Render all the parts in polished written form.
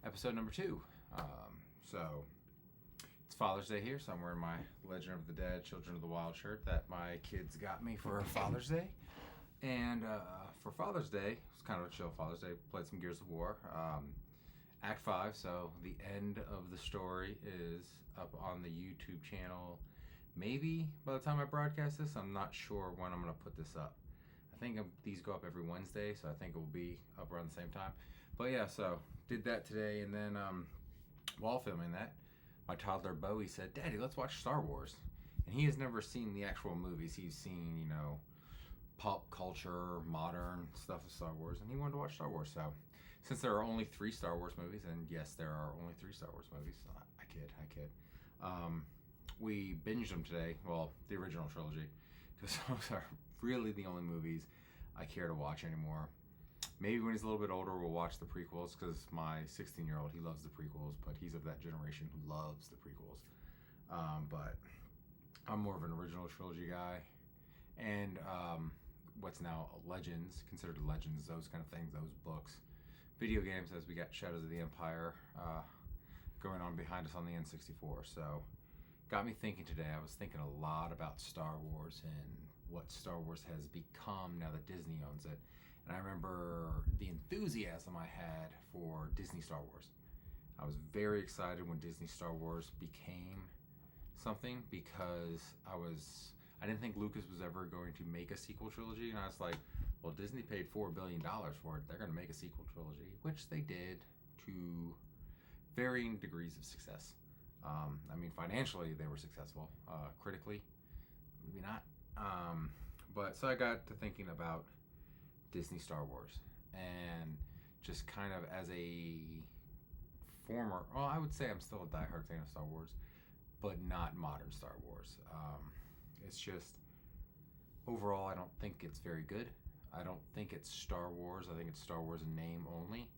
episode number 2. So it's Father's Day here, so I'm wearing my Legend of the Dead, Children of the Wild shirt that my kids got me for Father's Day. And for Father's Day, it was kind of a chill Father's Day. Played some Gears of War. Act 5, so the end of the story is up on the YouTube channel. Maybe by the time I broadcast this, I'm not sure when I'm going to put this up. I think these go up every Wednesday, so I think it will be up around the same time. But yeah, so did that today, and then while filming that, my toddler Bowie said, "Daddy, let's watch Star Wars." And he has never seen the actual movies. He's seen, pop culture, modern stuff of Star Wars, and he wanted to watch Star Wars. So since there are only 3 Star Wars movies, and yes, there are only 3 Star Wars movies, I kid. We binged them today, well, the original trilogy, because those are really the only movies I care to watch anymore. Maybe when he's a little bit older, we'll watch the prequels, because my 16-year-old, he loves the prequels, but he's of that generation who loves the prequels. But I'm more of an original trilogy guy, and what's now Legends, considered Legends, those kind of things, those books. Video games, as we got Shadows of the Empire going on behind us on the N64. So got me thinking today. I was thinking a lot about Star Wars and what Star Wars has become now that Disney owns it. And I remember the enthusiasm I had for Disney Star Wars. I was very excited when Disney Star Wars became something, because I didn't think Lucas was ever going to make a sequel trilogy, and I was like, well, Disney paid $4 billion for it. They're going to make a sequel trilogy, which they did to varying degrees of success. Financially, they were successful. Critically, maybe not. But so I got to thinking about Disney Star Wars, and just kind of as a former, well, I would say I'm still a diehard fan of Star Wars, but not modern Star Wars. It's just, overall, I don't think it's very good. I don't think it's Star Wars. I think it's Star Wars in name only.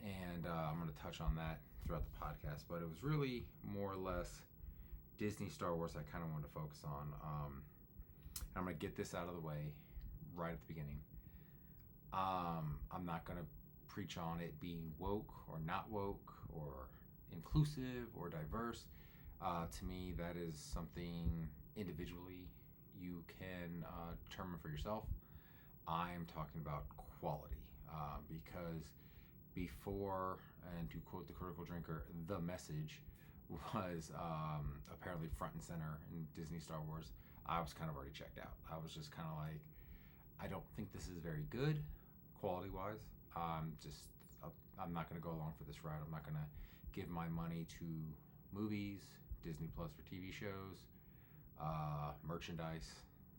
And I'm going to touch on that throughout the podcast. But it was really more or less Disney Star Wars I kind of wanted to focus on. I'm going to get this out of the way right at the beginning. I'm not going to preach on it being woke or not woke or inclusive or diverse. To me, that is something individually you can determine for yourself. I'm talking about quality, because before, and to quote the Critical Drinker, the message was apparently front and center in Disney Star Wars, I was kind of already checked out. I was just kind of like, I don't think this is very good quality-wise. I'm not going to go along for this ride. I'm not going to give my money to movies, Disney Plus for TV shows, merchandise.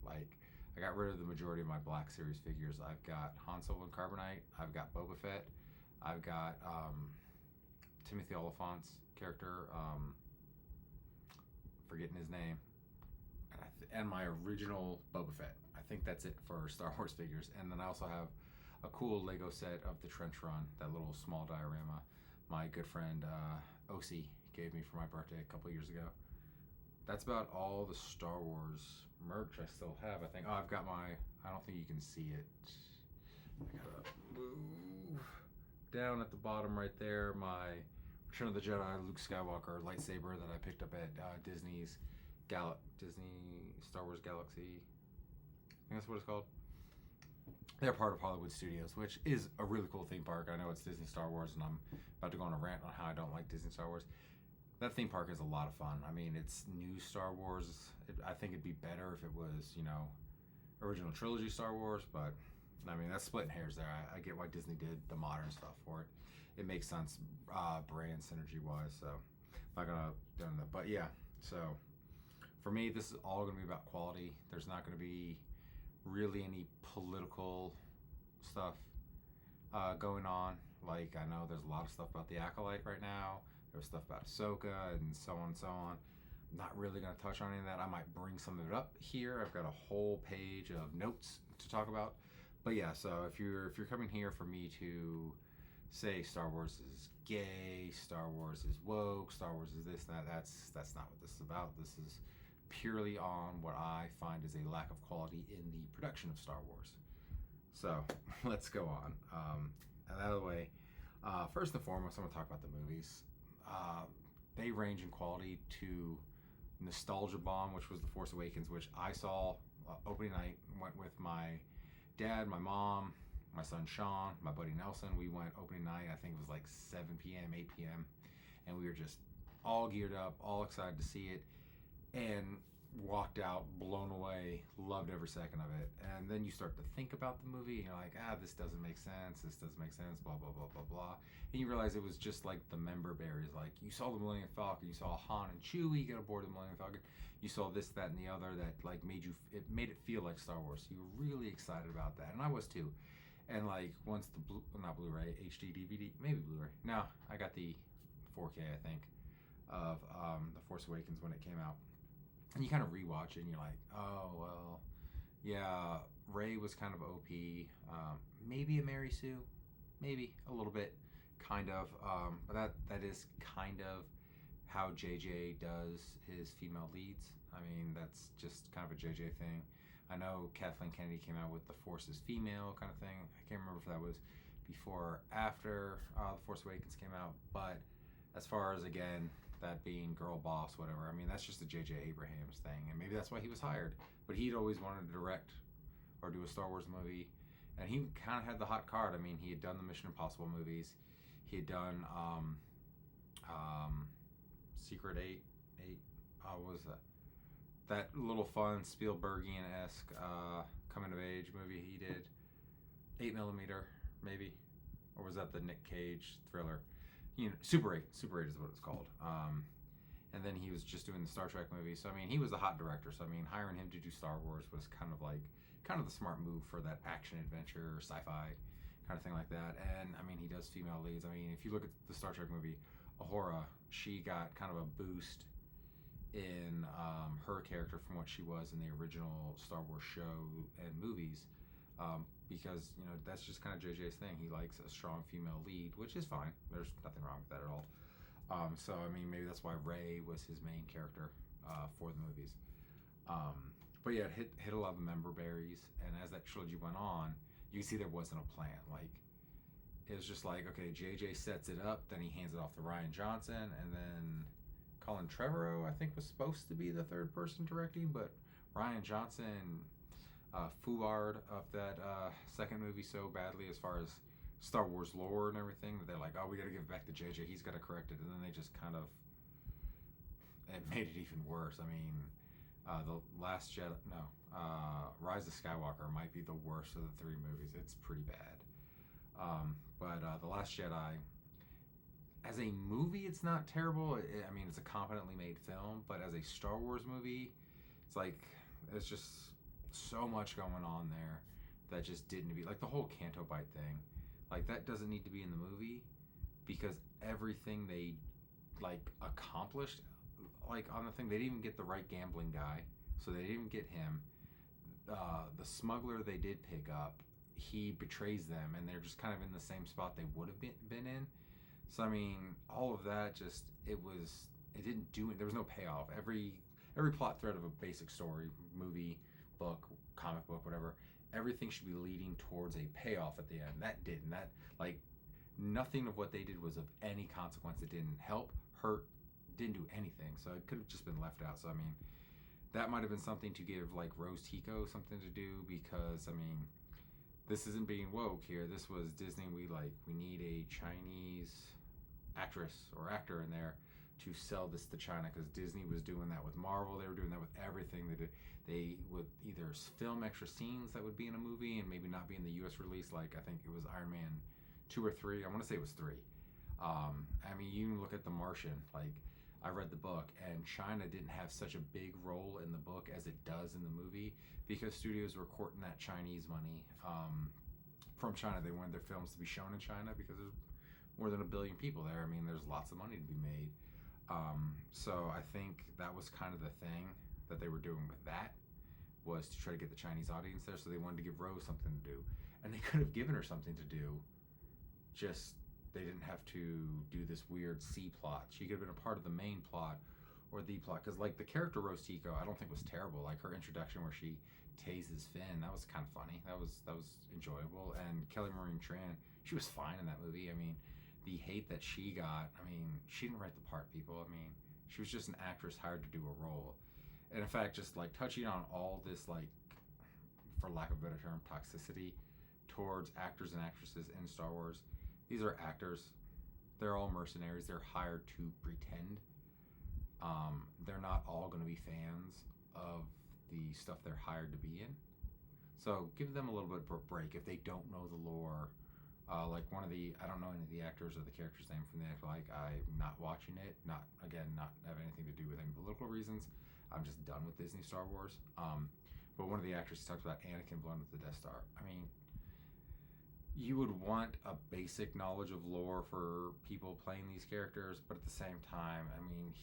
Like, I got rid of the majority of my Black Series figures. I've got Han Solo and Carbonite. I've got Boba Fett. I've got Timothy Oliphant's character, forgetting his name, and my original Boba Fett. I think that's it for Star Wars figures. And then I also have a cool Lego set of the Trench Run, that little small diorama my good friend Osi gave me for my birthday a couple years ago. That's about all the Star Wars merch I still have. I think, I've got I don't think you can see it. I gotta move down at the bottom right there, my Return of the Jedi Luke Skywalker lightsaber that I picked up at Disney Star Wars Galaxy. I think that's what it's called. They're part of Hollywood Studios, which is a really cool theme park. I know it's Disney Star Wars, and I'm about to go on a rant on how I don't like Disney Star Wars. That theme park is a lot of fun. I mean, it's new Star Wars. I think it'd be better if it was, original trilogy Star Wars, but I mean, that's splitting hairs there. I get why Disney did the modern stuff for it. It makes sense brand synergy wise, so I'm not gonna do that. But yeah, so for me, this is all gonna be about quality. There's not gonna be really any political stuff going on. Like, I know there's a lot of stuff about the Acolyte right now. There's stuff about Ahsoka and so on and so on. I'm not really going to touch on any of that. I might bring some of it up here. I've got a whole page of notes to talk about. But yeah, so if you're coming here for me to say Star Wars is gay, Star Wars is woke, Star Wars is this, that, that's not what this is about. This is purely on what I find is a lack of quality in the production of Star Wars. So let's go on. And out of the way, First and foremost, I'm going to talk about the movies. They range in quality to Nostalgia Bomb, which was The Force Awakens, which I saw opening night. Went with my dad, my mom, my son Sean, my buddy Nelson. We went opening night. I think it was like 7 p.m., 8 p.m. And we were just all geared up, all excited to see it, and walked out blown away, loved every second of it. And then you start to think about the movie, and you're like, this doesn't make sense, blah, blah, blah, blah, blah. And you realize it was just like the member berries. Like, you saw the Millennium Falcon, you saw Han and Chewie get aboard the Millennium Falcon, you saw this, that, and the other that like made it feel like Star Wars. So you were really excited about that, and I was too. And like, once the not Blu-ray, HD DVD, maybe Blu-ray. No, I got the 4K, I think, of The Force Awakens when it came out. And you kind of rewatch it, and you're like, oh, well, yeah, Rey was kind of OP. Maybe a Mary Sue, maybe a little bit, kind of. But that is kind of how JJ does his female leads. I mean, that's just kind of a JJ thing. I know Kathleen Kennedy came out with The Force is Female kind of thing. I can't remember if that was before or after The Force Awakens came out. But as far as, again, that being girl boss, whatever, I mean, that's just a J.J. Abrams thing. And maybe that's why he was hired. But he'd always wanted to direct or do a Star Wars movie. And he kind of had the hot card. I mean, he had done the Mission Impossible movies. He had done Secret 8. What was that? That little fun Spielbergian-esque coming-of-age movie he did. 8mm, maybe? Or was that the Nick Cage thriller? You know, Super 8. Super 8 is what it's called. And then he was just doing the Star Trek movie. So, I mean, he was a hot director. So, I mean, hiring him to do Star Wars was kind of the smart move for that action-adventure, sci-fi kind of thing like that. And, I mean, he does female leads. I mean, if you look at the Star Trek movie, Uhura, she got kind of a boost in her character from what she was in the original Star Wars show and movies, because, you know, that's just kind of JJ's thing. He likes a strong female lead, which is fine. There's nothing wrong with that at all. So, I mean, maybe that's why Rey was his main character for the movies. But yeah, it hit a lot of member berries, and as that trilogy went on, you can see there wasn't a plan. Like, it was just like, okay, JJ sets it up, then he hands it off to Rian Johnson, and then Colin Trevorrow, I think, was supposed to be the third person directing, but Rian Johnson fooled of that second movie so badly as far as Star Wars lore and everything that they're like, oh, we got to give it back to JJ. He's got to correct it. And then they just kind of, it made it even worse. I mean, the Last Jedi, Rise of Skywalker might be the worst of the three movies. It's pretty bad. But The Last Jedi, as a movie, it's not terrible. I mean, it's a competently made film, but as a Star Wars movie, it's like, it's just so much going on there that just didn't be, like the whole Canto Bite thing, like that doesn't need to be in the movie, because everything they like accomplished, like on the thing, they didn't even get the right gambling guy, so they didn't even get him. The smuggler they did pick up, he betrays them, and they're just kind of in the same spot they would have been in. So, I mean, all of that just, it didn't do it. There was no payoff. Every plot thread of a basic story, movie, book, comic book, whatever, everything should be leading towards a payoff at the end. That didn't. That, like, nothing of what they did was of any consequence. It didn't help, hurt, didn't do anything. So it could have just been left out. So, I mean, that might have been something to give, like, Rose Tico something to do, because, I mean, this isn't being woke here. This was Disney. We need a Chinese actress or actor in there to sell this to China, because Disney was doing that with Marvel. They were doing that with everything they did. They would either film extra scenes that would be in a movie and maybe not be in the US release, like I think it was Iron Man 2 or 3. I want to say it was 3. I mean, you look at The Martian, like, I read the book, and China didn't have such a big role in the book as it does in the movie, because studios were courting that Chinese money from China. They wanted their films to be shown in China because there's more than 1 billion people there. I mean, there's lots of money to be made. So I think that was kind of the thing that they were doing with that, was to try to get the Chinese audience there. So they wanted to give Rose something to do, and they could have given her something to do, just they didn't have to do this weird C plot. She could have been a part of the main plot or the plot, because like the character Rose Tico, I don't think was terrible. Like her introduction where she tases Finn, that was kind of funny. That was enjoyable. And Kelly Marie Tran, she was fine in that movie. I mean, the hate that she got, I mean, she didn't write the part, people. I mean, she was just an actress hired to do a role. And in fact, just like touching on all this, like, for lack of a better term, toxicity towards actors and actresses in Star Wars. These are actors. They're all mercenaries. They're hired to pretend. They're not all going to be fans of the stuff they're hired to be in. So give them a little bit of a break if they don't know the lore. Like one of the, I don't know any of the actors or the character's name from the act. Like, I'm not watching it. Not have anything to do with any political reasons. I'm just done with Disney Star Wars. But one of the actors talks about Anakin blowing up the Death Star. I mean, you would want a basic knowledge of lore for people playing these characters, but at the same time, I mean,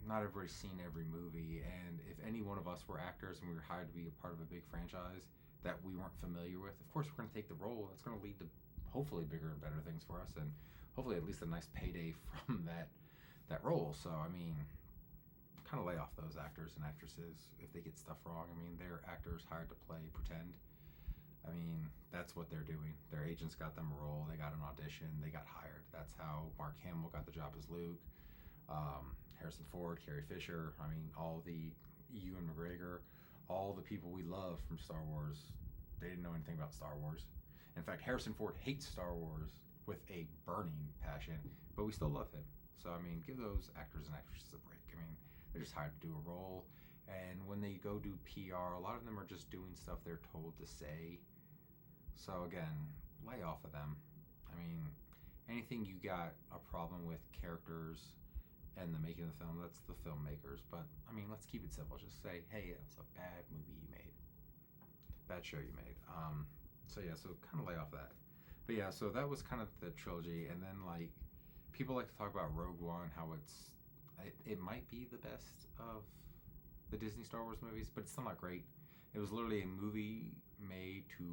not everybody's seen every movie, and if any one of us were actors and we were hired to be a part of a big franchise that we weren't familiar with, of course we're going to take the role. That's going to lead to hopefully bigger and better things for us, and hopefully at least a nice payday from that role. So, I mean, kind of lay off those actors and actresses if they get stuff wrong. I mean, they're actors hired to play pretend. I mean, that's what they're doing. Their agents got them a role. They got an audition. They got hired. That's how Mark Hamill got the job as Luke. Harrison Ford, Carrie Fisher. I mean, all the Ewan McGregor, all the people we love from Star Wars. They didn't know anything about Star Wars. In fact, Harrison Ford hates Star Wars with a burning passion, but we still love him. So, I mean, give those actors and actresses a break. I mean, they're just hired to do a role, and when they go do PR, a lot of them are just doing stuff they're told to say. So again, lay off of them. I mean, anything you got a problem with characters and the making of the film, that's the filmmakers. But I mean, let's keep it simple. Just say, hey, it was a bad movie you made, bad show you made. So yeah, so kind of lay off that. But yeah, so that was kind of the trilogy, and then like people like to talk about Rogue One, how it might be the best of the Disney Star Wars movies, but it's still not great. It was literally a movie made to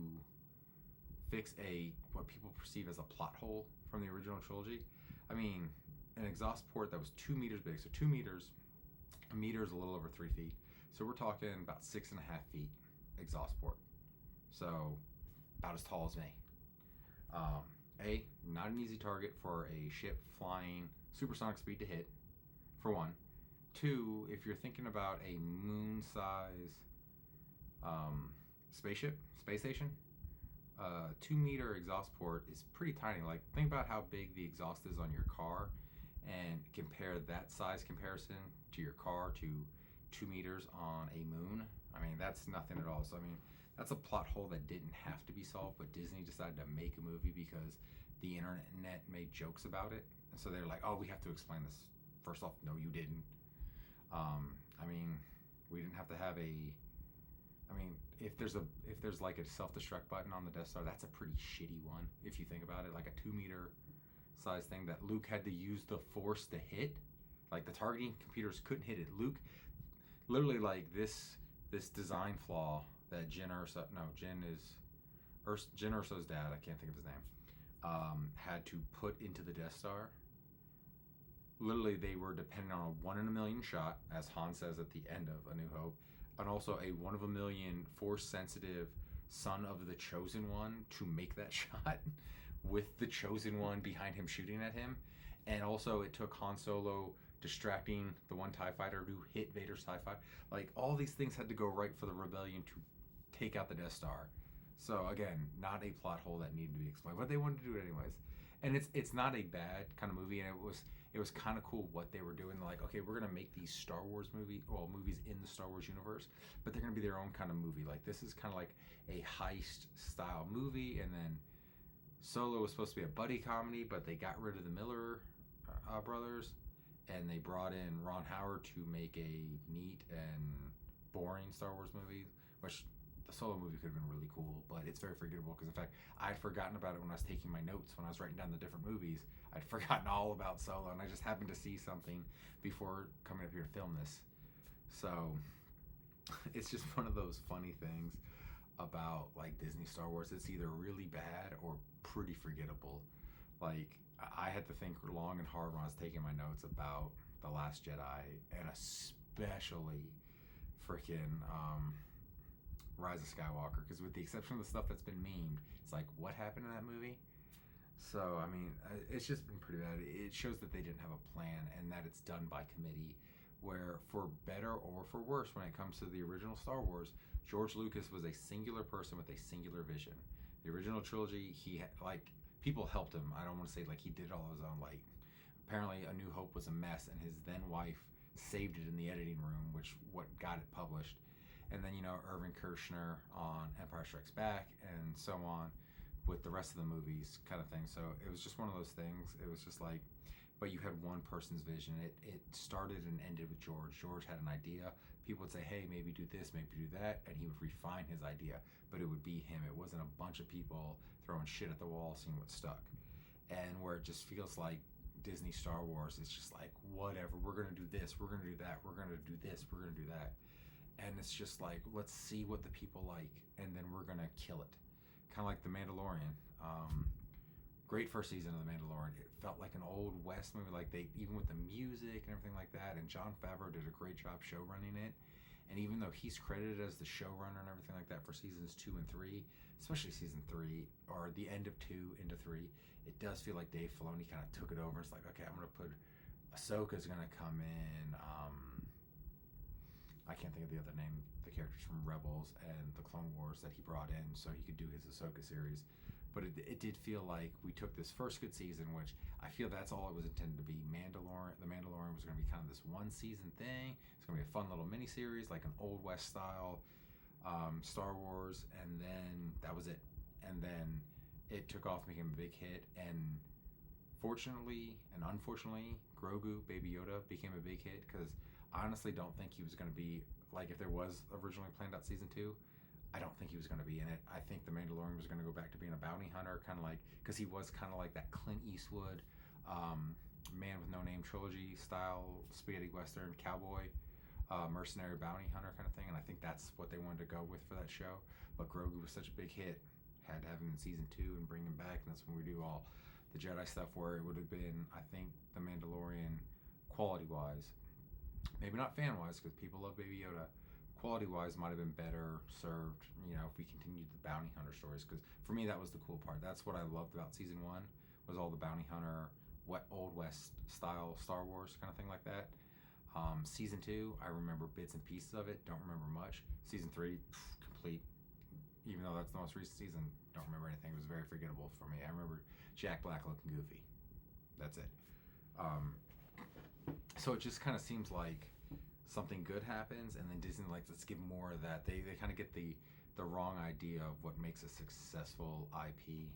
fix what people perceive as a plot hole from the original trilogy. I mean, an exhaust port that was 2 meters big. So 2 meters, a meter is a little over 3 feet. So we're talking about 6.5 feet exhaust port. So about as tall as me. Not an easy target for a ship flying supersonic speed to hit, for one. Two, if you're thinking about a moon-size space station, 2 meter exhaust port is pretty tiny. Like, think about how big the exhaust is on your car and compare that size comparison to your car to 2 meters on a moon. I mean, that's nothing at all. So, I mean, that's a plot hole that didn't have to be solved, but Disney decided to make a movie because the internet made jokes about it. And so they're like, oh, we have to explain this. First off, no, you didn't. I mean, we didn't have to have if there's like a self-destruct button on the Death Star, that's a pretty shitty one if you think about it. Like a 2 meter size thing that Luke had to use the Force to hit. Like the targeting computers couldn't hit it. Luke, literally, like this design flaw that Jyn Erso's dad, I can't think of his name, had to put into the Death Star. Literally, they were dependent on a 1 in a million shot, as Han says at the end of A New Hope, and also a 1 of a million Force-sensitive son of the Chosen One to make that shot with the Chosen One behind him shooting at him. And also, it took Han Solo distracting the one TIE fighter to hit Vader's TIE fighter. Like, all these things had to go right for the rebellion to take out the Death Star. So, again, not a plot hole that needed to be explained, but they wanted to do it anyways. And it's not a bad kind of movie, and it was kind of cool what they were doing. Like, okay, we're going to make these Star Wars movies in the Star Wars universe, but they're going to be their own kind of movie. Like, this is kind of like a heist-style movie, and then Solo was supposed to be a buddy comedy, but they got rid of the Miller brothers, and they brought in Ron Howard to make a neat and boring Star Wars movie, which the Solo movie could have been really cool, but it's very forgettable because, in fact, I'd forgotten about it when I was taking my notes, when I was writing down the different movies. I'd forgotten all about Solo, and I just happened to see something before coming up here to film this. So it's just one of those funny things about, like, Disney Star Wars. It's either really bad or pretty forgettable. Like, I had to think long and hard when I was taking my notes about The Last Jedi, and especially freaking Rise of Skywalker, because with the exception of the stuff that's been memed, it's like, what happened in that movie? So, I mean, it's just been pretty bad. It shows that they didn't have a plan and that it's done by committee, where for better or for worse, when it comes to the original Star Wars, George Lucas was a singular person with a singular vision. The original trilogy, he had, like, people helped him. I don't want to say, like, he did it all on his own. Like, apparently A New Hope was a mess, and his then wife saved it in the editing room, which what got it published. And then, Irvin Kershner on Empire Strikes Back and so on with the rest of the movies kind of thing. So it was just one of those things. It was just like, but you had one person's vision. It started and ended with George. George had an idea. People would say, hey, maybe do this, maybe do that, and he would refine his idea, but it would be him. It wasn't a bunch of people throwing shit at the wall, seeing what stuck. And where it just feels like Disney Star Wars is just like, whatever, we're going to do this, we're going to do that, we're going to do this, we're going to do that. And it's just like, let's see what the people like, and then we're going to kill it. Kind of like The Mandalorian. Great first season of The Mandalorian. It felt like an old West movie, like they, even with the music and everything like that, and Jon Favreau did a great job show running it. And even though he's credited as the showrunner and everything like that for seasons 2 and 3, especially season 3, or the end of 2 into 3, it does feel like Dave Filoni kind of took it over. It's like, okay, I'm going to put, Ahsoka's going to come in, I can't think of the other name, the characters from Rebels and the Clone Wars that he brought in so he could do his Ahsoka series. But it did feel like we took this first good season, which I feel that's all it was intended to be. The Mandalorian was going to be kind of this one season thing. It's going to be a fun little mini series, like an Old West style Star Wars, and then that was it. And then it took off, became a big hit, and fortunately and unfortunately, Grogu, Baby Yoda, became a big hit, because I honestly don't think he was going to be, like, if there was originally planned out season 2, I don't think he was going to be in it. I think The Mandalorian was going to go back to being a bounty hunter, kind of like, because he was kind of like that Clint Eastwood, Man with No Name trilogy style spaghetti western cowboy, mercenary bounty hunter kind of thing, and I think that's what they wanted to go with for that show. But Grogu was such a big hit, had to have him in season 2 and bring him back, and that's when we do all the Jedi stuff, where it would have been, I think, The Mandalorian quality-wise, maybe not fan-wise, because people love Baby Yoda, quality-wise might have been better served, if we continued the bounty hunter stories, because for me that was the cool part. That's what I loved about season 1, was all the bounty hunter, Old West style Star Wars kind of thing like that. Season 2, I remember bits and pieces of it, don't remember much. Season 3, complete, even though that's the most recent season, don't remember anything. It was very forgettable for me. I remember Jack Black looking goofy. That's it. So it just kind of seems like something good happens, and then Disney, like, let's give more of that. They kind of get the wrong idea of what makes a successful IP,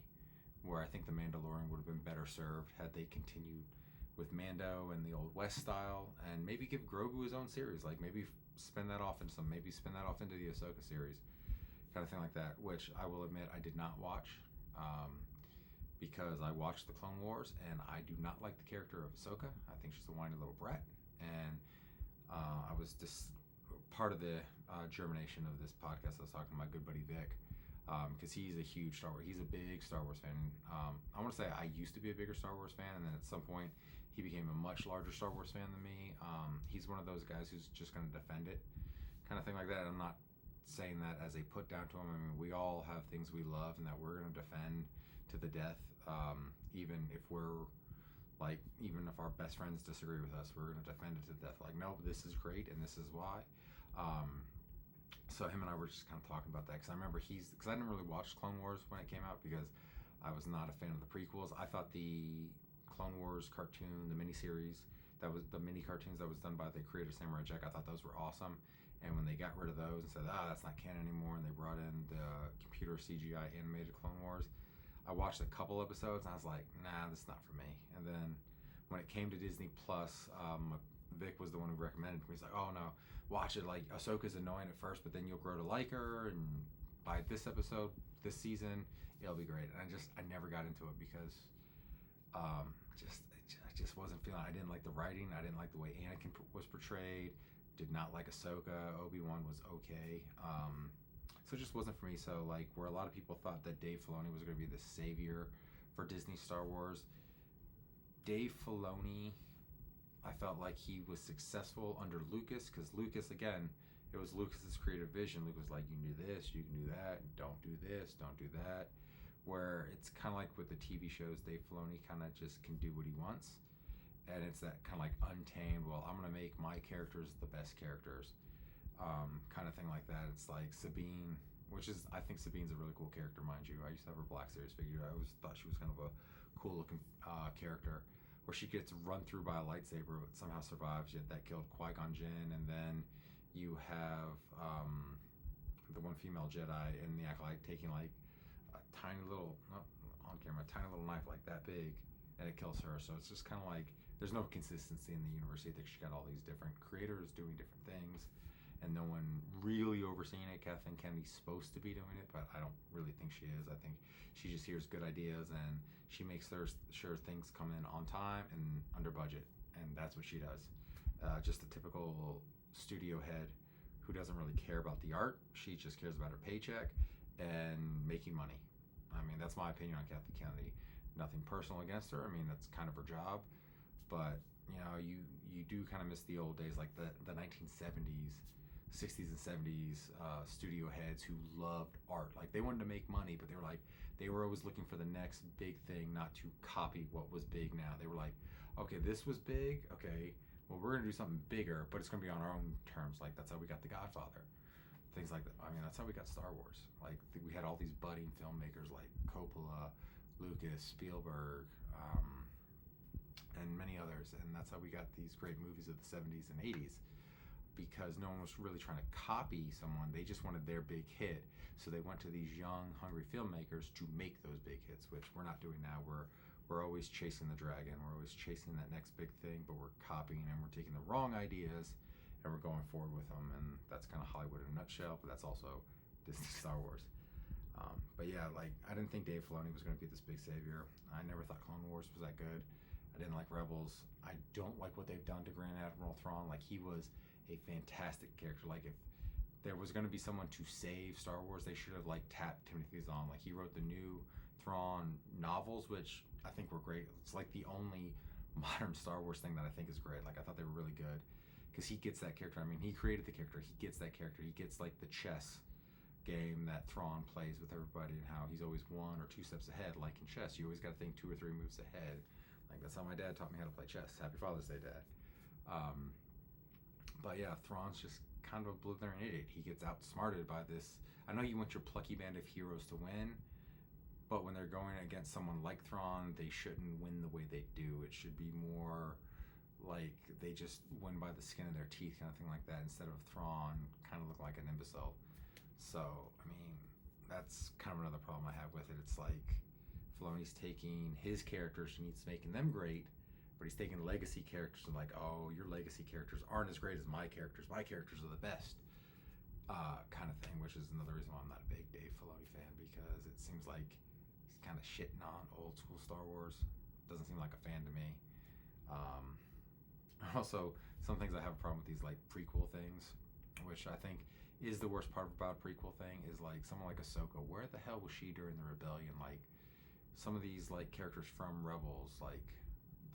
where I think The Mandalorian would have been better served had they continued with Mando and the Old West style, and maybe give Grogu his own series, like maybe spin that off into the Ahsoka series, kind of thing like that, which I will admit I did not watch, because I watched the Clone Wars, and I do not like the character of Ahsoka. I think she's a whiny little brat, and I was just part of the germination of this podcast. I was talking to my good buddy Vic, because he's a huge Star Wars. He's a big Star Wars fan. I want to say I used to be a bigger Star Wars fan, and then at some point he became a much larger Star Wars fan than me. He's one of those guys who's just going to defend it, kind of thing like that. I'm not saying that as a put down to him. I mean, we all have things we love and that we're going to defend to the death, even if our best friends disagree with us, we're going to defend it to death. Like, nope, this is great and this is why. So him and I were just kind of talking about that, because I remember because I didn't really watch Clone Wars when it came out, because I was not a fan of the prequels. I thought the Clone Wars cartoon, the miniseries, that was the mini cartoons that was done by the creator Samurai Jack, I thought those were awesome. And when they got rid of those and said, that's not canon anymore, and they brought in the computer CGI animated Clone Wars, I watched a couple episodes and I was like, nah, this is not for me. And then when it came to Disney Plus, Vic was the one who recommended it to me. He's like, oh no, watch it. Like, Ahsoka's annoying at first, but then you'll grow to like her, and by this season, it'll be great. And I never got into it, because I just wasn't feeling. I didn't like the writing. I didn't like the way Anakin was portrayed. Did not like Ahsoka. Obi-Wan was okay. So it just wasn't for me. So, like, where a lot of people thought that Dave Filoni was going to be the savior for Disney Star Wars, Dave Filoni, I felt like he was successful under Lucas, because Lucas, again, it was Lucas's creative vision. Lucas was like, you can do this, you can do that, don't do this, don't do that. where it's kind of like with the TV shows, Dave Filoni kind of just can do what he wants, and it's that kind of like untamed. Well, I'm gonna make my characters the best characters, kind of thing like that. It's like Sabine, which is I think Sabine's a really cool character, mind you. I used to have her Black Series figure. I always thought she was kind of a cool looking character, where she gets run through by a lightsaber but somehow survives. Yet that killed Qui-Gon Jinn, and then you have the one female Jedi in the Acolyte taking like a tiny little, not on camera, a tiny little knife like that big, and it kills her. So it's just kind of like there's no consistency in the universe. I think she got all these different creators doing different things, and no one really overseeing it. Kathleen Kennedy's supposed to be doing it, but I don't really think she is. I think she just hears good ideas and she makes sure things come in on time and under budget, and that's what she does. Just a typical studio head who doesn't really care about the art. She just cares about her paycheck and making money. I mean, that's my opinion on Kathleen Kennedy. Nothing personal against her. I mean, that's kind of her job. But, you know, you do kind of miss the old days, like the 1970s, 60s and 70s studio heads who loved art. Like, they wanted to make money, but they were always looking for the next big thing, not to copy what was big now. They were like, okay, this was big. Okay, well, we're going to do something bigger, but it's going to be on our own terms. Like, that's how we got The Godfather. Things like that. I mean, that's how we got Star Wars. Like, we had all these budding filmmakers like Coppola, Lucas, Spielberg, and many others. And that's how we got these great movies of the 70s and 80s, because no one was really trying to copy someone. They just wanted their big hit. So they went to these young, hungry filmmakers to make those big hits, which we're not doing now. We're always chasing the dragon. We're always chasing that next big thing, but we're copying and we're taking the wrong ideas and we're going forward with them. And that's kind of Hollywood in a nutshell, but that's also Disney Star Wars. But yeah, like, I didn't think Dave Filoni was going to be this big savior. I never thought Clone Wars was that good. I didn't like Rebels. I don't like what they've done to Grand Admiral Thrawn. Like, he was a fantastic character. Like, if there was going to be someone to save Star Wars, they should have like tapped Timothy Zahn. Like, he wrote the new Thrawn novels, which I think were great. It's like the only modern Star Wars thing that I think is great. Like, I thought they were really good because he gets that character. I mean, he created the character. He gets that character. He gets like the chess game that Thrawn plays with everybody, and how he's always 1 or 2 steps ahead. Like in chess, you always got to think 2 or 3 moves ahead. Like, that's how my dad taught me how to play chess. Happy Father's Day, Dad. But yeah, Thrawn's just kind of a blithering idiot. He gets outsmarted by this. I know you want your plucky band of heroes to win, but when they're going against someone like Thrawn, they shouldn't win the way they do. It should be more like they just win by the skin of their teeth, kind of thing like that, instead of Thrawn kind of look like an imbecile. So, I mean, that's kind of another problem I have with it. It's like Filoni's taking his characters and he's making them great, but he's taking legacy characters and like, oh, your legacy characters aren't as great as my characters. My characters are the best, kind of thing, which is another reason why I'm not a big Dave Filoni fan, because it seems like he's kind of shitting on old school Star Wars. Doesn't seem like a fan to me. Also, some things I have a problem with these like prequel things, which I think is the worst part about a prequel thing, is like someone like Ahsoka. Where the hell was she during the rebellion? Like, some of these like characters from Rebels, like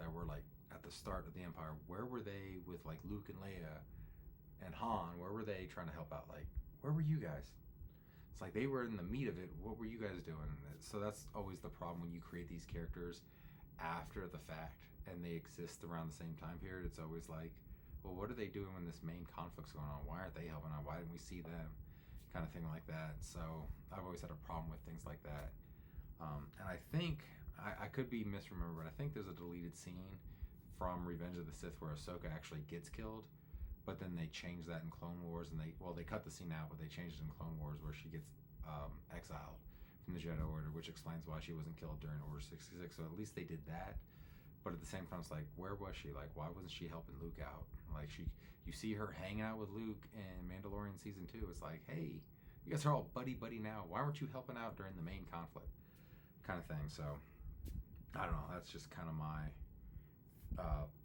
that were like at the start of the Empire, where were they with like Luke and Leia and Han? Where were they trying to help out? Like, where were you guys? It's like they were in the meat of it. What were you guys doing? So that's always the problem when you create these characters after the fact and they exist around the same time period. It's always like, well, what are they doing when this main conflict's going on? Why aren't they helping out? Why didn't we see them? Kind of thing like that. So I've always had a problem with things like that. And I think, I could be misremembered, but I think there's a deleted scene from Revenge of the Sith where Ahsoka actually gets killed, but then they changed that in Clone Wars, and they cut the scene out, but they changed it in Clone Wars where she gets exiled from the Jedi Order, which explains why she wasn't killed during Order 66. So at least they did that. But at the same time, it's like, where was she? Like, why wasn't she helping Luke out? Like, you see her hanging out with Luke in Mandalorian Season 2. It's like, hey, you guys are all buddy-buddy now. Why weren't you helping out during the main conflict? Kind of thing. So, I don't know. That's just kind of my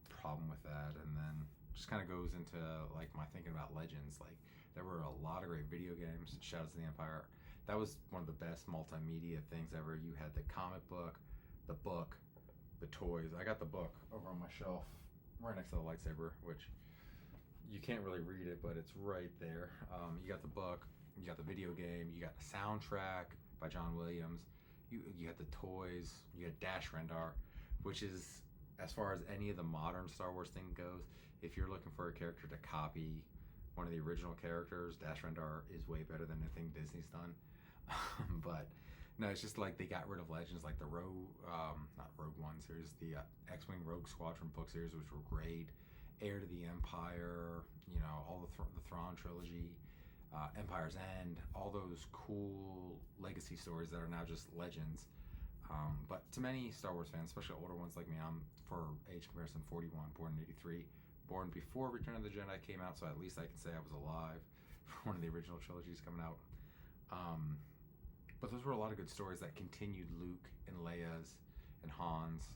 problem with that. And then just kind of goes into, like, my thinking about Legends. Like, there were a lot of great video games. Shadows of the Empire. That was one of the best multimedia things ever. You had the comic book, the book, the toys. I got the book over on my shelf right next to the lightsaber, which you can't really read it, but it's right there. You got the book, you got the video game, you got the soundtrack by John Williams, You had the toys. You had Dash Rendar, which is, as far as any of the modern Star Wars thing goes, if you're looking for a character to copy one of the original characters, Dash Rendar is way better than anything Disney's done. But no, it's just like they got rid of Legends, like the not Rogue One series, the X-Wing Rogue Squadron book series, which were great. Heir to the Empire, all the Thrawn trilogy, Empire's End, all those cool legacy stories that are now just legends. But to many Star Wars fans, especially older ones like me, I'm, for age comparison, 41, born in 83, born before Return of the Jedi came out, so at least I can say I was alive for one of the original trilogies coming out. But those were a lot of good stories that continued Luke and Leia's and Han's,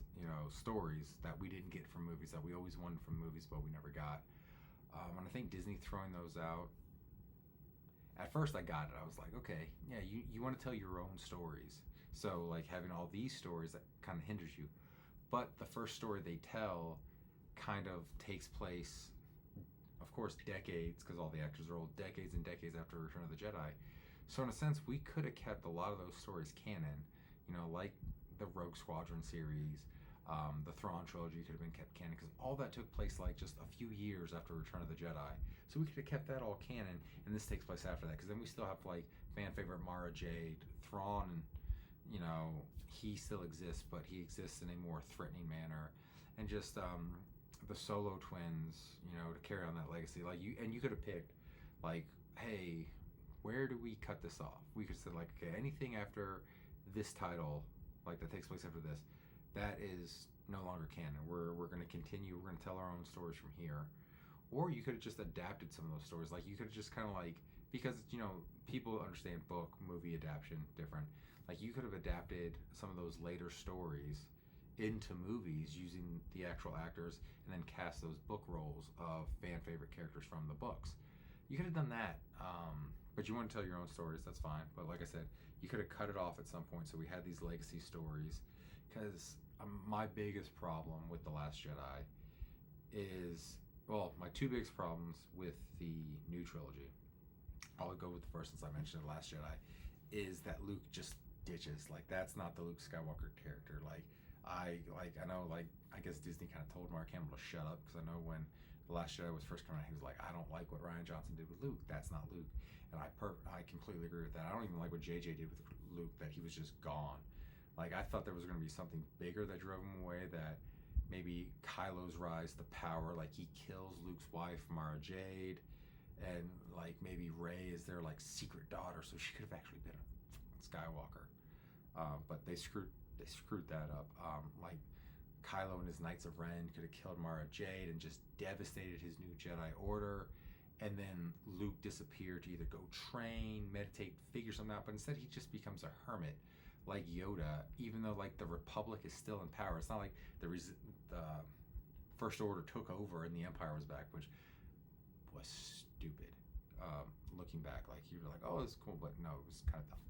stories that we didn't get from movies, that we always wanted from movies, but we never got. And I think Disney throwing those out, at first I got it. I was like, okay, yeah, you want to tell your own stories. So, like, having all these stories, that kind of hinders you. But the first story they tell kind of takes place, of course, decades, because all the actors are old, decades and decades after Return of the Jedi. So in a sense, we could have kept a lot of those stories canon, like the Rogue Squadron series, the Thrawn trilogy could have been kept canon, because all that took place like just a few years after Return of the Jedi. So we could have kept that all canon, and this takes place after that, because then we still have like fan favorite Mara Jade, Thrawn, he still exists, but he exists in a more threatening manner, and just the Solo twins, to carry on that legacy. Like you could have picked, like, hey, where do we cut this off? We could have said, like, okay, anything after this title, like that takes place after this, that is no longer canon. We're going to continue. We're going to tell our own stories from here. Or you could have just adapted some of those stories. Like, you could have just kind of like, because people understand book, movie adaptation different. Like, you could have adapted some of those later stories into movies using the actual actors, and then cast those book roles of fan favorite characters from the books. You could have done that. But you want to tell your own stories, that's fine. But like I said, you could have cut it off at some point, so we had these legacy stories. Because my biggest problem with The Last Jedi is, well, my two biggest problems with the new trilogy, I'll go with the first since I mentioned The Last Jedi, is that Luke just ditches. Like, that's not the Luke Skywalker character. I know, I guess Disney kind of told Mark Hamill to shut up, because I know when The Last Jedi was first coming out, he was like, I don't like what Rian Johnson did with Luke. That's not Luke. And I completely agree with that. I don't even like what JJ did with Luke, that he was just gone. Like, I thought there was going to be something bigger that drove him away, that maybe Kylo's rise to power, like he kills Luke's wife, Mara Jade, and like maybe Rey is their like secret daughter, so she could have actually been a Skywalker. But they screwed that up. Like, Kylo and his Knights of Ren could have killed Mara Jade and just devastated his new Jedi Order, and then Luke disappeared to either go train, meditate, figure something out, but instead he just becomes a hermit, like Yoda, even though like the Republic is still in power. It's not like the First Order took over and the Empire was back, which was stupid. Looking back, like, you were like, oh, it's cool, but no, it was kind of dumb.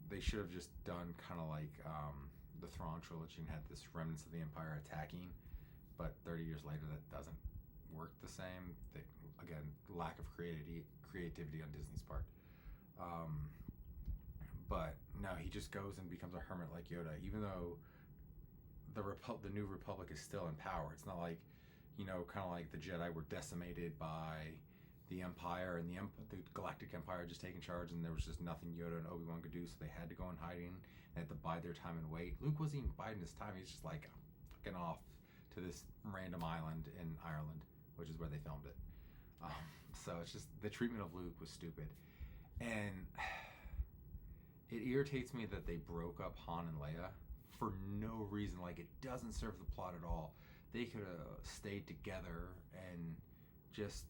They should have just done kind of like the Thrawn trilogy and had this remnants of the Empire attacking, but 30 years later that doesn't work the same. Again, lack of creativity on Disney's part. But no, he just goes and becomes a hermit like Yoda, even though the New Republic is still in power. It's not like, kind of like the Jedi were decimated by the Empire, and the Galactic Empire just taking charge, and there was just nothing Yoda and Obi-Wan could do, so they had to go in hiding and had to bide their time and wait. Luke wasn't even biding his time. He's just like fucking off to this random island in Ireland, which is where they filmed it. So it's just, the treatment of Luke was stupid. And it irritates me that they broke up Han and Leia for no reason. Like, it doesn't serve the plot at all. They could have stayed together, and just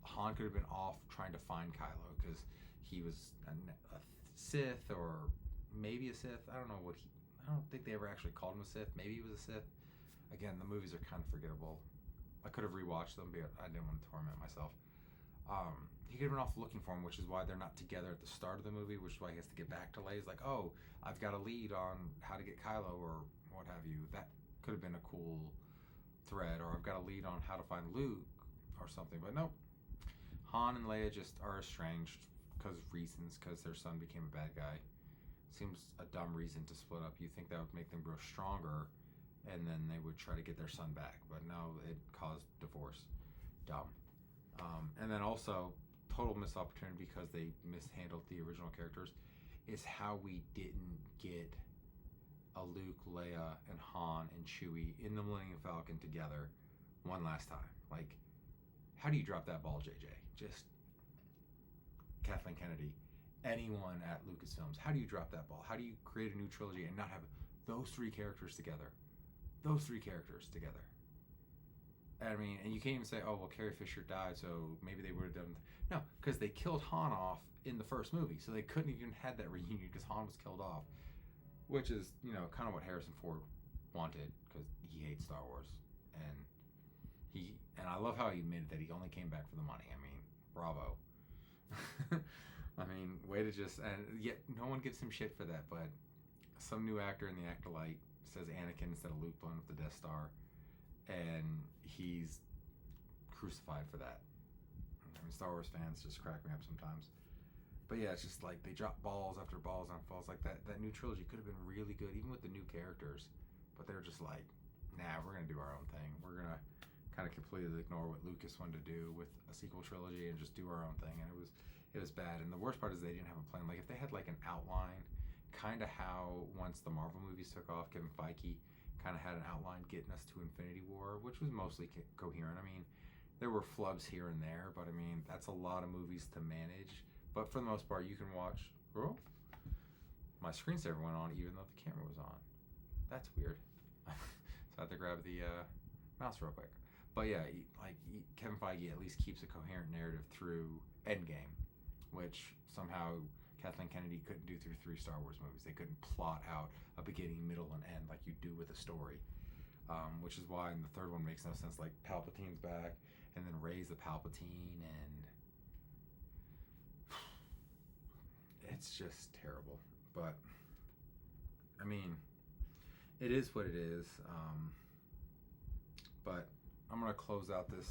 Han could have been off trying to find Kylo, because he was a Sith, or maybe a Sith. I don't think they ever actually called him a Sith. Maybe he was a Sith. Again, the movies are kind of forgettable. I could have rewatched them, but I didn't want to torment myself. He could have been off looking for him, which is why they're not together at the start of the movie, which is why he has to get back to Leia. He's like, oh, I've got a lead on how to get Kylo, or what have you. That could have been a cool thread. Or I've got a lead on how to find Luke, or something. But nope. Han and Leia just are estranged because their son became a bad guy. seems a dumb reason to split up. You think that would make them grow stronger, and then they would try to get their son back. But no, it caused divorce. Dumb. And then also, total missed opportunity because they mishandled the original characters, is how we didn't get a Luke, Leia, and Han and Chewie in the Millennium Falcon together one last time. Like, how do you drop that ball, JJ? Just Kathleen Kennedy, anyone at Lucasfilms, how do you drop that ball? How do you create a new trilogy and not have those three characters together? Those three characters together. I mean, and you can't even say, oh, well, Carrie Fisher died, so maybe they would have done... No, because they killed Han off in the first movie, so they couldn't even had that reunion because Han was killed off, which is, you know, kind of what Harrison Ford wanted, because he hates Star Wars. And I love how he admitted that he only came back for the money. I mean, bravo. I mean, way to just... And yet, no one gives him shit for that, but some new actor in the Acolyte says Anakin instead of Luke blowing up the Death Star, and he's crucified for that. I mean, Star Wars fans just crack me up sometimes. But yeah, it's just like they drop balls after balls on balls like that. That new trilogy could have been really good, even with the new characters. But they're just like, nah, we're going to do our own thing. We're going to kind of completely ignore what Lucas wanted to do with a sequel trilogy and just do our own thing. And it was bad. And the worst part is they didn't have a plan. Like, if they had like an outline, kind of how once the Marvel movies took off, Kevin Feige kind of had an outline getting us to Infinity War, which was mostly coherent. I mean, there were flubs here and there, but I mean, that's a lot of movies to manage. But for the most part, you can watch... Oh, my screensaver went on even though the camera was on. That's weird. So I had to grab the mouse real quick. But yeah, Kevin Feige at least keeps a coherent narrative through Endgame, which somehow Kathleen Kennedy couldn't do through 3 Star Wars movies. They couldn't plot out a beginning, middle, and end like you do with a story. Which is why in the third one makes no sense. Like, Palpatine's back, and then Rey's the Palpatine, and it's just terrible. But I mean, it is what it is. But I'm gonna close out this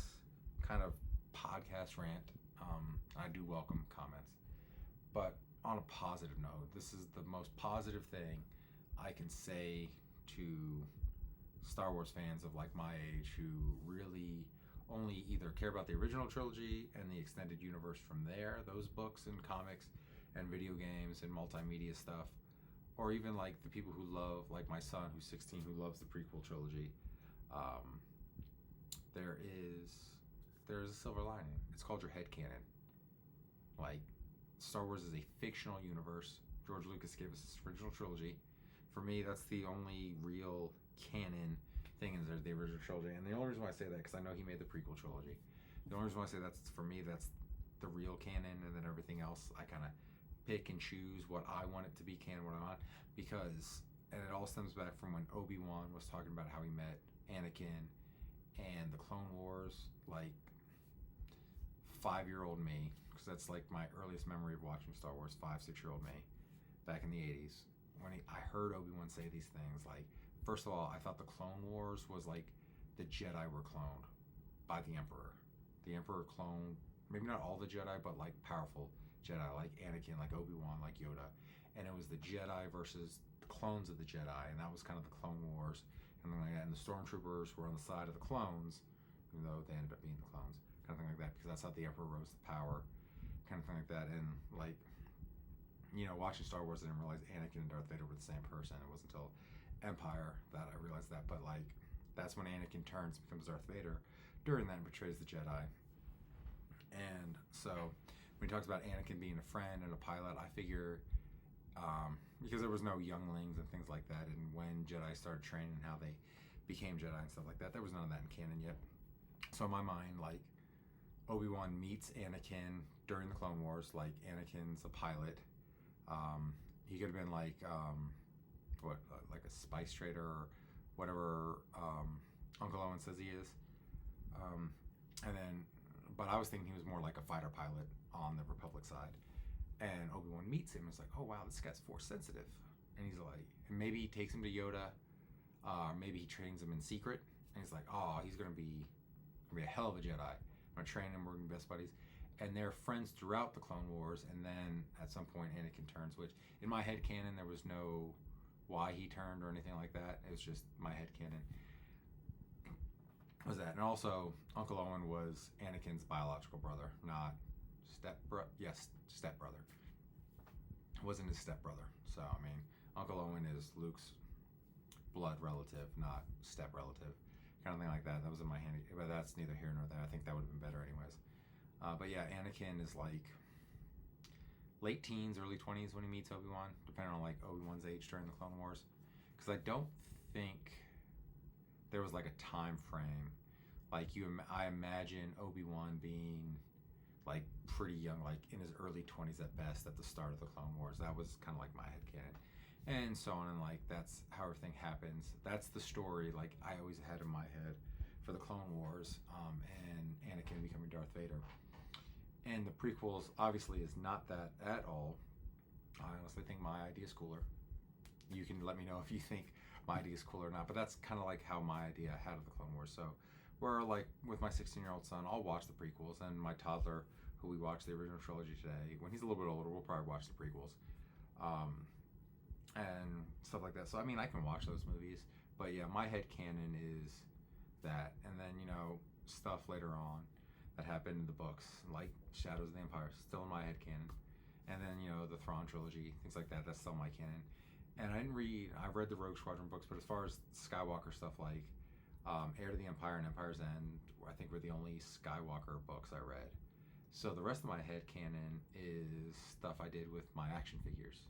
kind of podcast rant. I do welcome comments, but on a positive note, this is the most positive thing I can say to Star Wars fans of like my age who really only either care about the original trilogy and the extended universe from there, those books and comics and video games and multimedia stuff, or even like the people who love, like my son who's 16, who loves the prequel trilogy. There is a silver lining. It's called your headcanon. Like, Star Wars is a fictional universe. George Lucas gave us this original trilogy. For me, that's the only real canon thing in the original trilogy. And the only reason why I say that, because I know he made the prequel trilogy. The only reason why I say that's, for me, that's the real canon, and then everything else, I kind of pick and choose what I want it to be canon, what I want. Because, and it all stems back from when Obi-Wan was talking about how he met Anakin and the Clone Wars, like 5-year-old me, because that's like my earliest memory of watching Star Wars, 5-6-year-old me, back in the 80s. When I heard Obi-Wan say these things, like, first of all, I thought the Clone Wars was like the Jedi were cloned by the Emperor. The Emperor cloned, maybe not all the Jedi, but like powerful Jedi, like Anakin, like Obi-Wan, like Yoda. And it was the Jedi versus the clones of the Jedi, and that was kind of the Clone Wars. And the Stormtroopers were on the side of the clones, even though they ended up being the clones, kind of thing like that, because that's how the Emperor rose to power, kind of thing like that. And like, you know, watching Star Wars, I didn't realize Anakin and Darth Vader were the same person. It wasn't until Empire that I realized that. But like, that's when Anakin turns, becomes Darth Vader. During that, betrays the Jedi. And so when he talks about Anakin being a friend and a pilot, I figure, because there was no younglings and things like that, and when Jedi started training, how they became Jedi and stuff like that, there was none of that in canon yet. So in my mind, like, Obi-Wan meets Anakin during the Clone Wars, like Anakin's a pilot. He could have been like, like a spice trader or whatever Uncle Owen says he is. And then, but I was thinking he was more like a fighter pilot on the Republic side. And Obi-Wan meets him and is like, oh wow, this guy's force sensitive. And he's like, and maybe he takes him to Yoda, maybe he trains him in secret, and he's like, oh, he's gonna be a hell of a Jedi. I'm gonna train him, we're gonna be best buddies. and they're friends throughout the Clone Wars, and then at some point Anakin turns, which in my head canon there was no why he turned or anything like that. It was just my head canon. Was that, and also Uncle Owen was Anakin's biological brother, not stepbrother. Yes, stepbrother. Wasn't his stepbrother. So I mean, Uncle Owen is Luke's blood relative, not step relative, kind of thing like that. That was in my hand, but that's neither here nor there. I think that would have been better anyways. But yeah, Anakin is like late teens, early 20s when he meets Obi-Wan, depending on like Obi-Wan's age during the Clone Wars. Because I don't think there was like a time frame. Like I imagine Obi-Wan being like pretty young, like in his early 20s at best at the start of the Clone Wars. That was kind of like my headcanon. And so on, and like that's how everything happens. That's the story like I always had in my head for the Clone Wars, and Anakin becoming Darth Vader. And the prequels obviously is not that at all. I honestly think my idea is cooler. You can let me know if you think my idea is cool or not, but that's kind of like how my idea I had of the Clone Wars. So where like with my 16-year-old son, I'll watch the prequels, and my toddler, who we watched the original trilogy today, when he's a little bit older, we'll probably watch the prequels. And stuff like that. So I mean, I can watch those movies, but yeah, my head canon is that, and then stuff later on that happened in the books, like Shadows of the Empire, still in my head canon, and then the Thrawn trilogy, things like that. That's still my canon. And I've read the Rogue Squadron books, but as far as Skywalker stuff like Heir to the Empire and Empire's End, I think were the only Skywalker books I read. So the rest of my head canon is stuff I did with my action figures,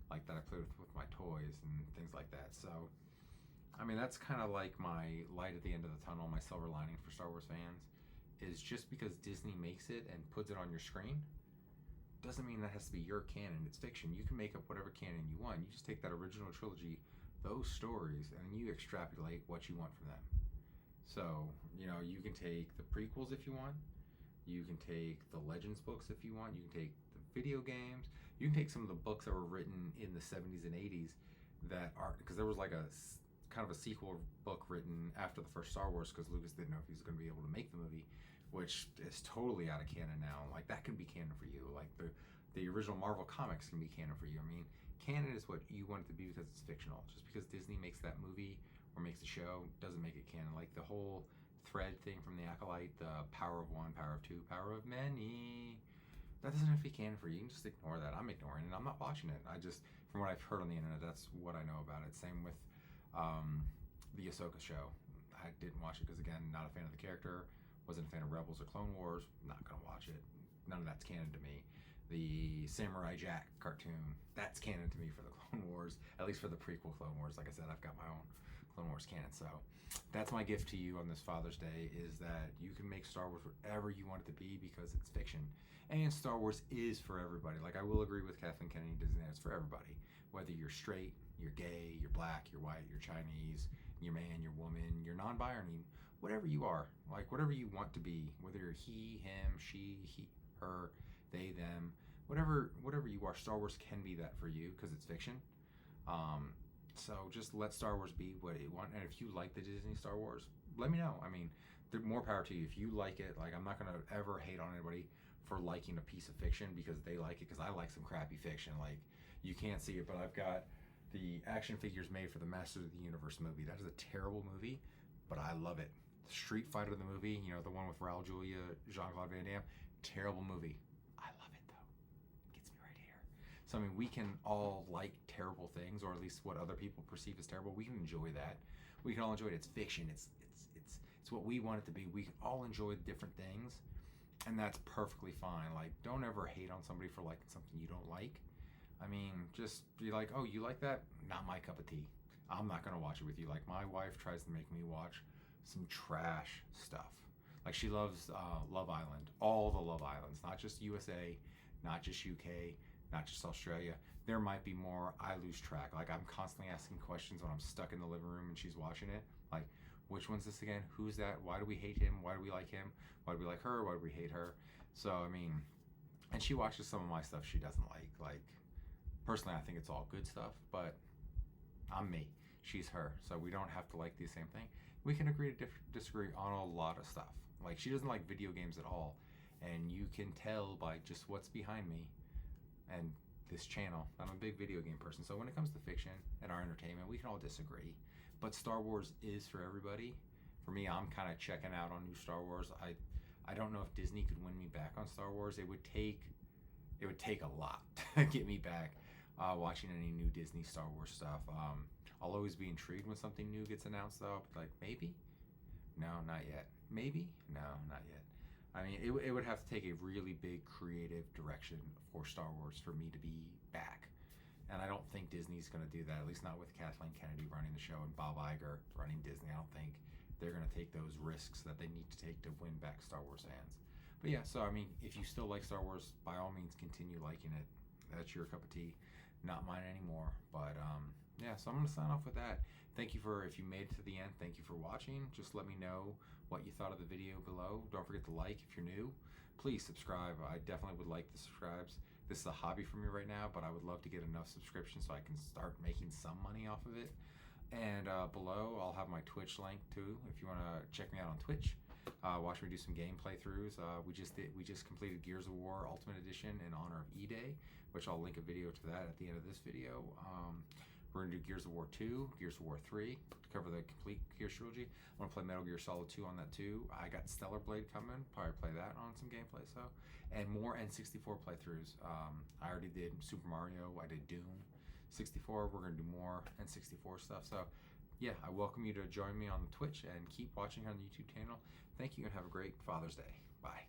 like that I played with my toys and things like that. So, I mean, that's kind of like my light at the end of the tunnel, my silver lining for Star Wars fans, is just because Disney makes it and puts it on your screen, doesn't mean that has to be your canon. It's fiction. You can make up whatever canon you want. You just take that original trilogy, those stories, and you extrapolate what you want from them. So, you can take the prequels if you want. You can take the Legends books if you want. You can take the video games. You can take some of the books that were written in the 70s and 80s that are, because there was like a kind of a sequel book written after the first Star Wars, because Lucas didn't know if he was going to be able to make the movie, which is totally out of canon now. Like that can be canon for you. Like the original Marvel comics can be canon for you. I mean, canon is what you want it to be because it's fictional. Just because Disney makes that movie or makes a show doesn't make it canon. Like the whole thread thing from the Acolyte, the power of one, power of two, power of many, that doesn't have to be canon for you. You can just ignore that. I'm ignoring it. I'm not watching it. I just, from what I've heard on the internet, that's what I know about it. Same with the Ahsoka show. I didn't watch it because, again, not a fan of the character. Wasn't a fan of Rebels or Clone Wars. Not going to watch it. None of that's canon to me. The Samurai Jack cartoon, that's canon to me for the Clone Wars, at least for the prequel Clone Wars. Like I said, I've got my own Clone Wars canon. So that's my gift to you on this Father's Day, is that you can make Star Wars whatever you want it to be because it's fiction. And Star Wars is for everybody. Like, I will agree with Kathleen Kennedy Disney, it's for everybody. Whether you're straight, you're gay, you're black, you're white, you're Chinese, you're man, you're woman, you're non-binary, whatever you are, like whatever you want to be, whether you're he, him, she, he, her, they, them, whatever you are, Star Wars can be that for you because it's fiction. So just let Star Wars be what it wants. And if you like the Disney Star Wars, let me know. I mean, more power to you. If you like it, like, I'm not going to ever hate on anybody for liking a piece of fiction because they like it, because I like some crappy fiction. Like, you can't see it, but I've got the action figures made for the Masters of the Universe movie. That is a terrible movie, but I love it. Street Fighter, the movie, the one with Raul Julia, Jean-Claude Van Damme, terrible movie. I love it, though. It gets me right here. So, I mean, we can all like terrible things, or at least what other people perceive as terrible. We can enjoy that. We can all enjoy it. It's fiction. It's what we want it to be. We can all enjoy different things, and that's perfectly fine. Like, don't ever hate on somebody for liking something you don't like. I mean, just be like, oh, you like that? Not my cup of tea. I'm not going to watch it with you. Like, my wife tries to make me watch some trash stuff. Like, she loves Love Island, all the Love Islands, not just USA, not just UK, not just Australia. There might be more. I lose track. Like, I'm constantly asking questions when I'm stuck in the living room and she's watching it. Like, which one's this again? Who's that? Why do we hate him? Why do we like him? Why do we like her? Why do we hate her? So, I mean, and she watches some of my stuff she doesn't like. Like, personally, I think it's all good stuff, but I'm me. She's her. So we don't have to like the same thing. We can agree to disagree on a lot of stuff. Like, she doesn't like video games at all, and you can tell by just what's behind me and this channel, I'm a big video game person. So when it comes to fiction and our entertainment, we can all disagree. But Star Wars is for everybody. For me, I'm kind of checking out on new Star Wars. I don't know if Disney could win me back on Star Wars. It would take a lot to get me back watching any new Disney Star Wars stuff. I'll always be intrigued when something new gets announced, though. Like, maybe? No, not yet. Maybe? No, not yet. I mean, it would have to take a really big creative direction for Star Wars for me to be back. And I don't think Disney's going to do that, at least not with Kathleen Kennedy running the show and Bob Iger running Disney. I don't think they're going to take those risks that they need to take to win back Star Wars fans. But yeah, so I mean, if you still like Star Wars, by all means continue liking it. That's your cup of tea, not mine anymore. But yeah, so I'm going to sign off with that. Thank you if you made it to the end, thank you for watching. Just let me know what you thought of the video below. Don't forget to like if you're new. Please subscribe. I definitely would like the subscribes. This is a hobby for me right now, but I would love to get enough subscriptions so I can start making some money off of it. And below, I'll have my Twitch link too, if you want to check me out on Twitch. Watch me do some game playthroughs. We just completed Gears of War Ultimate Edition in honor of E-Day, which I'll link a video to that at the end of this video. We're going to do Gears of War 2, Gears of War 3 to cover the complete Gears trilogy. I want to play Metal Gear Solid 2 on that too. I got Stellar Blade coming, probably play that on some gameplay, so. And more N64 playthroughs. I already did Super Mario, I did Doom 64. We're going to do more N64 stuff. So yeah, I welcome you to join me on Twitch and keep watching on the YouTube channel. Thank you and have a great Father's Day. Bye.